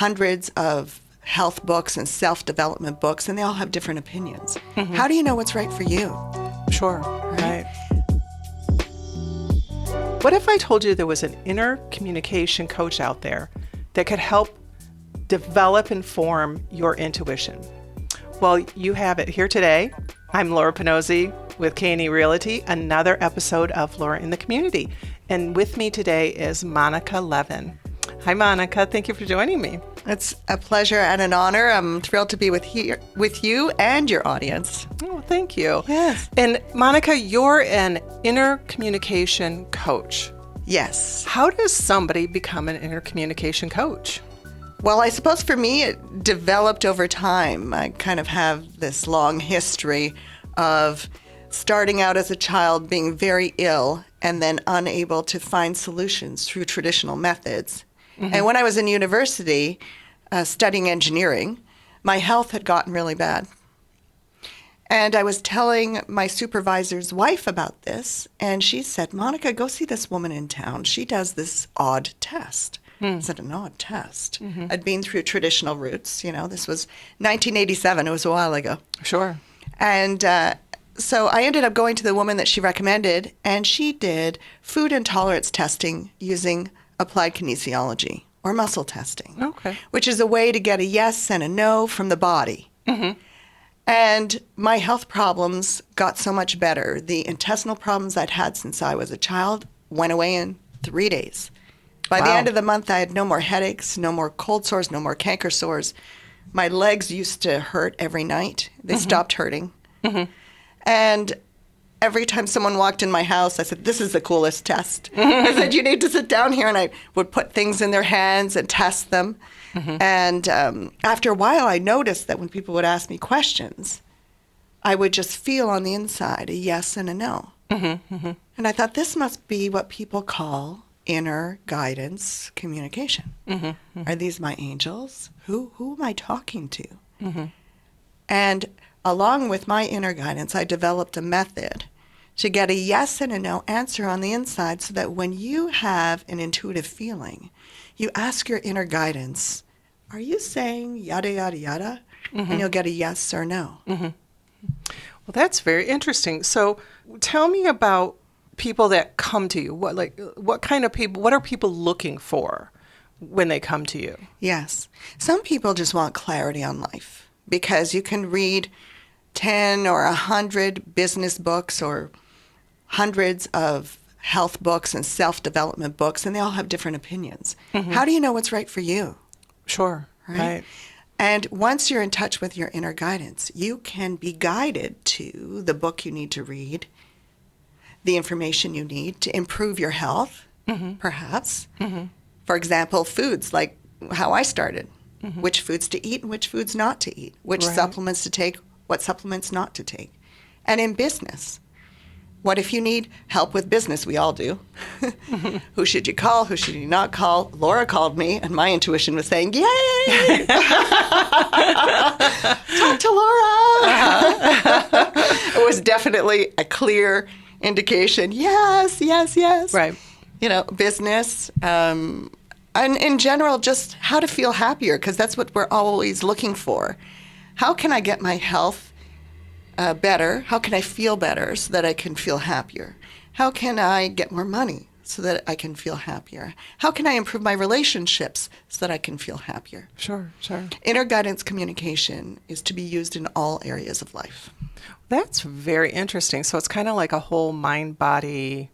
hundreds of health books and self-development books, and they all have different opinions. How do you know what's right for you? Sure, right. What if I told you there was an inner communication coach out there that could help develop and form your intuition? Well, you have it here today. I'm Laura Panozzi with K&E Realty, another episode of Laura in the Community. And with me today is Monica Levin. Hi, Monica. Thank you for joining me. It's a pleasure and an honor. I'm thrilled to be with you and your audience. Oh, thank you. Yes. And Monica, you're an inner communication coach. Yes. How does somebody become an inner communication coach? Well, I suppose for me, it developed over time. I kind of have this long history of starting out as a child being very ill and then unable to find solutions through traditional methods. And when I was in university studying engineering, my health had gotten really bad. And I was telling my supervisor's wife about this, and she said, Monica, go see this woman in town. She does this odd test. I said, an odd test? I'd been through traditional routes. You know, this was 1987. It was a while ago. Sure. And so I ended up going to the woman that she recommended, and she did food intolerance testing using applied kinesiology or muscle testing, which is a way to get a yes and a no from the body. And my health problems got so much better. The intestinal problems I'd had since I was a child went away in 3 days. By the end of the month, I had no more headaches, no more cold sores, no more canker sores. My legs used to hurt every night. They stopped hurting. And every time someone walked in my house, I said, this is the coolest test. I said, you need to sit down here. And I would put things in their hands and test them. And after a while, I noticed that when people would ask me questions, I would just feel on the inside a yes and a no. And I thought, this must be what people call inner guidance communication. Are these my angels? Who am I talking to? And along with my inner guidance, I developed a method to get a yes and a no answer on the inside so that when you have an intuitive feeling, you ask your inner guidance, are you saying yada, yada, yada? And you'll get a yes or no. Well, that's very interesting. So tell me about people that come to you. What kind of people, what are people looking for when they come to you? Yes. Some people just want clarity on life because you can read 10 or 100 business books or hundreds of health books and self-development books, and they all have different opinions. How do you know what's right for you? Sure. Right. And once you're in touch with your inner guidance, you can be guided to the book you need to read, the information you need to improve your health, perhaps. For example, foods, like how I started, which foods to eat and which foods not to eat, which supplements to take, what supplements not to take. And in business, what if you need help with business? We all do. Who should you call? Who should you not call? Laura called me, and my intuition was saying, yay! Talk to Laura! It was definitely a clear indication. Yes, yes, yes. Right. You know, business, and in general, just how to feel happier, because that's what we're always looking for. How can I get my health better? How can I feel better so that I can feel happier? How can I get more money so that I can feel happier? How can I improve my relationships so that I can feel happier? Sure. Inner guidance communication is to be used in all areas of life. That's very interesting. So it's kind of like a whole mind, body,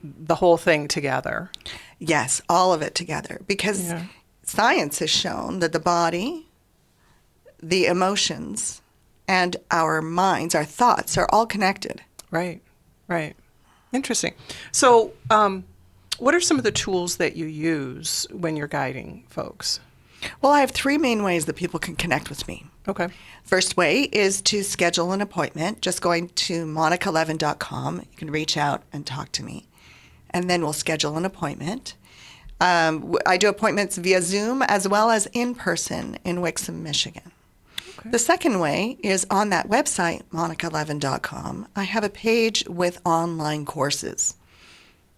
the whole thing together. Yes, all of it together. Because science has shown that the body, the emotions, and our minds, our thoughts are all connected. Right. Interesting. So what are some of the tools that you use when you're guiding folks? Well, I have 3 main ways that people can connect with me. Okay. First way is to schedule an appointment, just going to monicalevin.com. You can reach out and talk to me, and then we'll schedule an appointment. I do appointments via Zoom as well as in person in Wixom, Michigan. Okay. The second way is on that website, monicalevin.com. I have a page with online courses.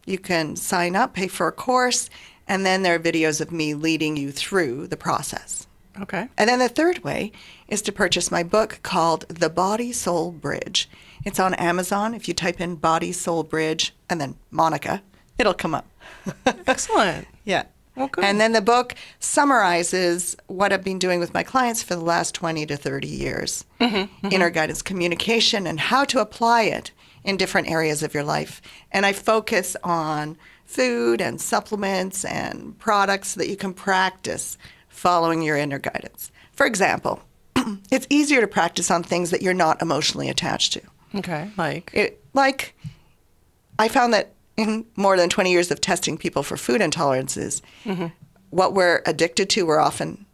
You can sign up, pay for a course, And then there are videos of me leading you through the process. Okay. And then the third way is to purchase my book called The Body Soul Bridge. It's on Amazon. If you type in Body Soul Bridge and then Monica, it'll come up. Excellent. Yeah. Okay. And then the book summarizes what I've been doing with my clients for the last 20 to 30 years. Inner guidance communication and how to apply it in different areas of your life. And I focus on food and supplements and products that you can practice following your inner guidance. For example, it's easier to practice on things that you're not emotionally attached to. Okay, like? Like, I found that in more than 20 years of testing people for food intolerances, what we're addicted to, we're often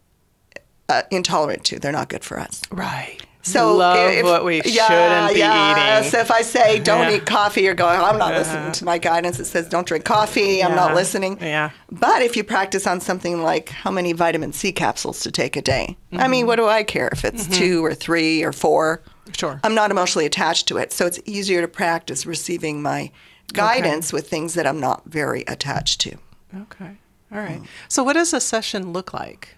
intolerant to. They're not good for us. Right. So love what we shouldn't be eating. So if I say don't eat coffee, you're going, I'm not listening to my guidance. It says don't drink coffee. I'm not listening. Yeah. But if you practice on something like how many vitamin C capsules to take a day, I mean, what do I care if it's 2 or 3 or 4? Sure. I'm not emotionally attached to it. So it's easier to practice receiving my guidance with things that I'm not very attached to. Okay. All right. So what does a session look like?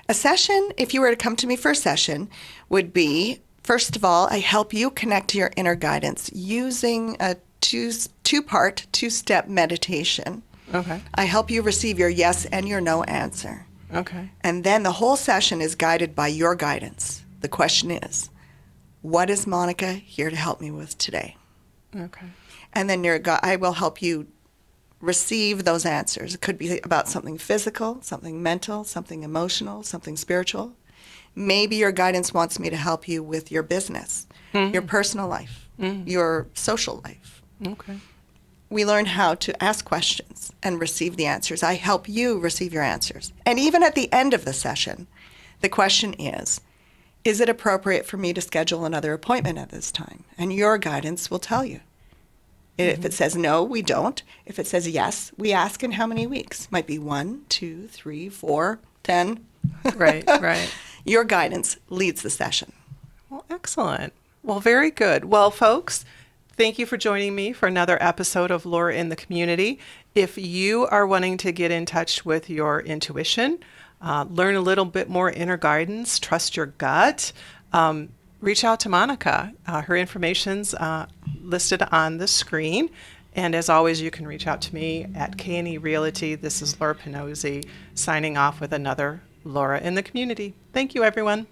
A session, if you were to come to me for a session, would be, first of all, I help you connect to your inner guidance using a two-part, two-step meditation. Okay. I help you receive your yes and your no answer. Okay. And then the whole session is guided by your guidance. The question is, what is Monica here to help me with today? Okay. And then I will help you receive those answers. It could be about something physical, something mental, something emotional, something spiritual. Maybe your guidance wants me to help you with your business, your personal life, your social life. Okay. We learn how to ask questions and receive the answers. I help you receive your answers. And even at the end of the session, the question is it appropriate for me to schedule another appointment at this time? And your guidance will tell you. If it says no, we don't. If it says yes, we ask in how many weeks. Might be 1, 2, 3, 4, 10. Right, right. Your guidance leads the session. Well, excellent. Well, very good. Well, folks, thank you for joining me for another episode of Laura in the Community. If you are wanting to get in touch with your intuition, learn a little bit more inner guidance, trust your gut, reach out to Monica. Her information's listed on the screen. And as always, you can reach out to me at K&E Realty. This is Laura Pinozzi signing off with another Laura in the Community. Thank you, everyone.